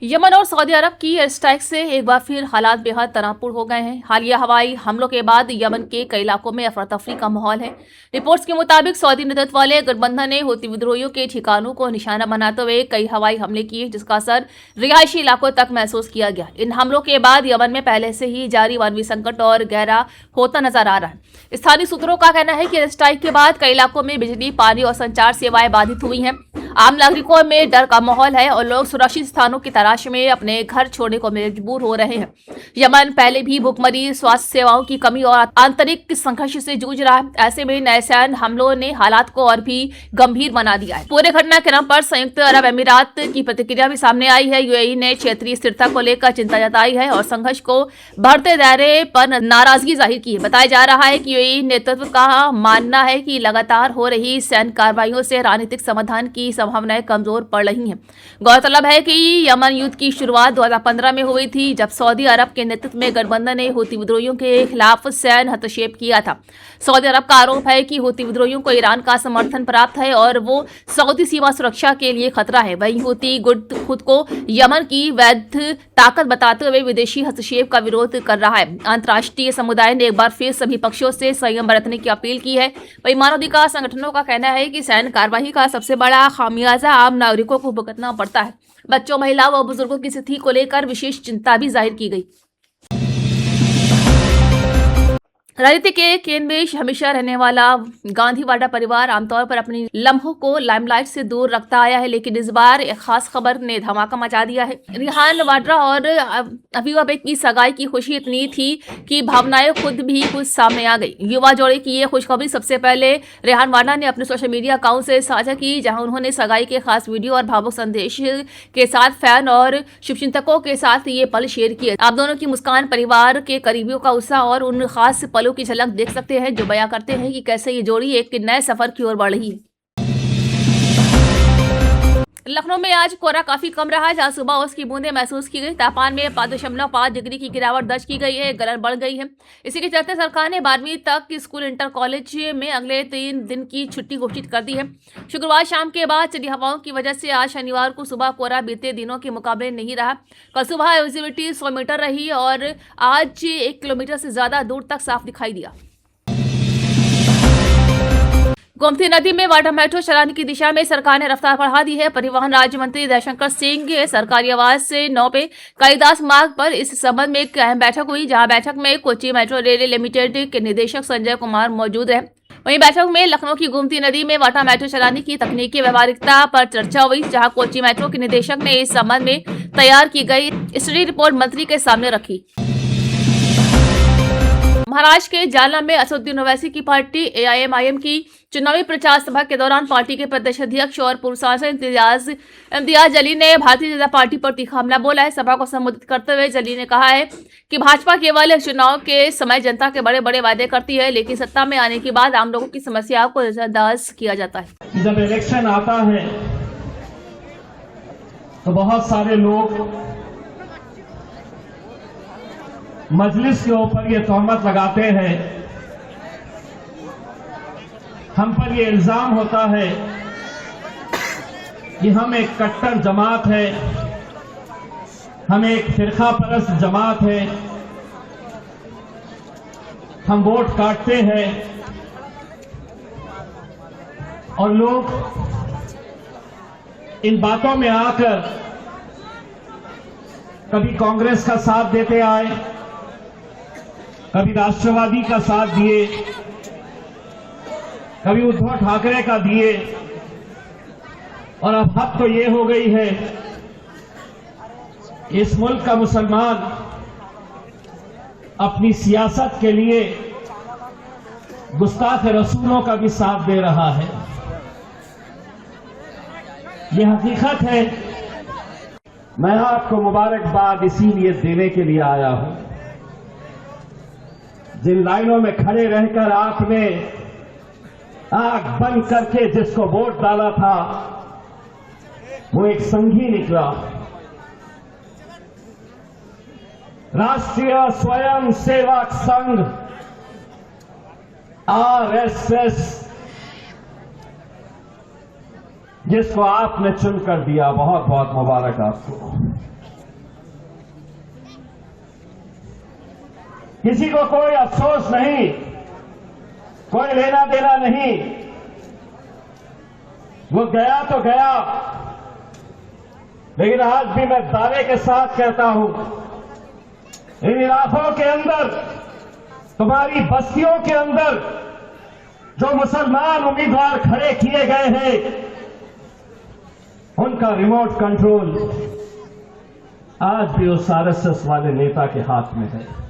Yemen और Saudi अरब की air strike से एक बार फिर हालात बेहद तनावपूर्ण हो गए हैं। हालिया हवाई हमलों के बाद यमन के कई इलाकों में अफरा तफरी का माहौल है। रिपोर्ट्स के मुताबिक सऊदी नेतृत्व वाले गठबंधन ने हूती विद्रोहियों के ठिकानों को निशाना बनाते हुए कई हवाई हमले किए, जिसका असर रिहायशी इलाकों तक महसूस किया गया। इन हमलों के बाद यमन में पहले से ही जारी मानवीय संकट और गहरा होता नजर आ रहा है। स्थानीय सूत्रों का कहना है कि एयर स्ट्राइक के बाद कई इलाकों में बिजली, पानी और संचार सेवाएं बाधित हुई हैं। आम नागरिकों में डर का माहौल है और लोग सुरक्षित स्थानों की तलाश में अपने घर छोड़ने को मजबूर हो रहे हैं। यमन पहले भी भूखमरी, स्वास्थ्य सेवाओं की कमी और आंतरिक संघर्ष से जूझ रहा है। ऐसे में नए सैन्य हमलों ने हालात को और भी गंभीर बना दिया है। पूरे घटनाक्रम पर संयुक्त अरब अमीरात की प्रतिक्रिया भी सामने आई है। यूएई ने क्षेत्रीय स्थिरता को लेकर चिंता जताई है और संघर्ष को बढ़ते दायरे पर नाराजगी जाहिर की है। बताया जा रहा है कि यूएई नेतृत्व का मानना है कि लगातार हो रही सैन्य कार्रवाइयों से राजनीतिक समाधान की संभावनाएं कमजोर पड़ रही हैं। गौरतलब है कि यमन युद्ध की शुरुआत 2015 में हुई थी, जब सऊदी अरब के नेतृत्व में गठबंधन ने हूती विद्रोहियों के खिलाफ सैन्य हस्तक्षेप किया था। सऊदी अरब का आरोप है कि हूती विद्रोहियों को ईरान का समर्थन प्राप्त है और वो सऊदी सीमा सुरक्षा के लिए खतरा है। वहीं हूती गुट खुद को यमन की वैध ताकत बताते हुए विदेशी हस्तक्षेप का विरोध कर रहा है। अंतर्राष्ट्रीय समुदाय ने एक बार फिर सभी पक्षों से संयम बरतने की अपील की है। वहीं मानवाधिकार संगठनों का कहना है कि सैन्य कार्रवाई का सबसे बड़ा खामियाजा आम नागरिकों को भुगतना पड़ता है। बच्चों, महिलाओं और बुजुर्गों की स्थिति को लेकर विशेष चिंता भी जाहिर की गई। राजनीति के केंद्र में हमेशा रहने वाला गांधी वाड्रा परिवार आमतौर पर अपनी लम्हों को लाइमलाइट से दूर रखता आया है, लेकिन इस बार एक खास खबर ने धमाका मचा दिया है। रेहान वाड्रा और अफीफा बेग की सगाई की खुशी इतनी थी कि भावनाएं खुद भी कुछ सामने आ गई। युवा जोड़े की ये खुशखबरी सबसे पहले रेहान वाड्रा ने अपने सोशल मीडिया अकाउंट से साझा की, जहां उन्होंने सगाई के खास वीडियो और भावुक संदेश के साथ फैन और शुभचिंतकों के साथ ये पल शेयर किए। आप दोनों की मुस्कान, परिवार के करीबियों का उत्साह और उन खास पलों की झलक देख सकते हैं, जो बयां करते हैं कि कैसे ये जोड़ी एक नए सफर की ओर बढ़ रही है। लखनऊ में आज कोहरा काफी कम रहा, जहां सुबह ओस की बूंदें महसूस की गई। तापमान में 5.5 डिग्री की गिरावट दर्ज की गई है। गलन बढ़ गई है। इसी के चलते सरकार ने 12वीं तक स्कूल, इंटर कॉलेज में अगले 3 दिन की छुट्टी घोषित कर दी है। शुक्रवार शाम के बाद चली हवाओं की वजह से आज शनिवार को सुबह कोहरा बीते दिनों के मुकाबले नहीं रहा। कल सुबह विजिबिलिटी 100 मीटर रही और आज 1 किलोमीटर से ज्यादा दूर तक साफ दिखाई दिया। गोमती नदी में वाटर मेट्रो चलाने की दिशा में सरकार ने रफ्तार बढ़ा दी है। परिवहन राज्य मंत्री जयशंकर सिंह सरकारी आवास से 9 पे कालिदास मार्ग पर इस संबंध में एक अहम बैठक हुई, जहां बैठक में कोच्चि मेट्रो रेल लिमिटेड के निदेशक संजय कुमार मौजूद है। वहीं बैठक में लखनऊ की गोमती नदी में वाटर मेट्रो चलाने की तकनीकी व्यवहारिकता पर चर्चा हुई, जहां कोच्चि मेट्रो के निदेशक ने इस संबंध में तैयार की गई स्टडी रिपोर्ट मंत्री के सामने रखी। महाराष्ट्र के जालना में असदुद्दीन ओवैसी की पार्टी एआईएमआईएम की चुनावी प्रचार सभा के दौरान पार्टी के प्रदेश अध्यक्ष और पूर्व सांसद इम्तियाज जलील ने भारतीय जनता पार्टी पर तीखा हमला बोला है। सभा को संबोधित करते हुए जलील ने कहा है कि भाजपा केवल चुनाव के समय जनता के बड़े बड़े वादे करती है, लेकिन सत्ता में आने के बाद आम लोगों की समस्याओं को नजरअंदाज किया जाता है। जब इलेक्शन आता है तो बहुत सारे लोग मजलिस के ऊपर ये तोहमत लगाते हैं, हम पर ये इल्जाम होता है कि हम एक कट्टर जमात है, हम एक फिरका परस्त जमात है, हम वोट काटते हैं। और लोग इन बातों में आकर कभी कांग्रेस का साथ देते आए, कभी राष्ट्रवादी का साथ दिए, कभी उद्धव ठाकरे का दिए, और अब हद तो ये हो गई है इस मुल्क का मुसलमान अपनी सियासत के लिए गुस्ताख रसूलों का भी साथ दे रहा है। ये हकीकत है। मैं आपको मुबारकबाद इसीलिए देने के लिए आया हूं, जिन लाइनों में खड़े रहकर आपने आंख बंद करके जिसको वोट डाला था वो एक संघी निकला। राष्ट्रीय स्वयं सेवक संघ आरएसएस जिसको आपने चुनकर दिया, बहुत बहुत मुबारक आपको। किसी को कोई अफसोस नहीं, कोई लेना देना नहीं। वो गया तो गया, लेकिन आज भी मैं दावे के साथ कहता हूं, इन इलाकों के अंदर, तुम्हारी बस्तियों के अंदर जो मुसलमान उम्मीदवार खड़े किए गए हैं, उनका रिमोट कंट्रोल आज भी उस आरएसएस वाले नेता के हाथ में है।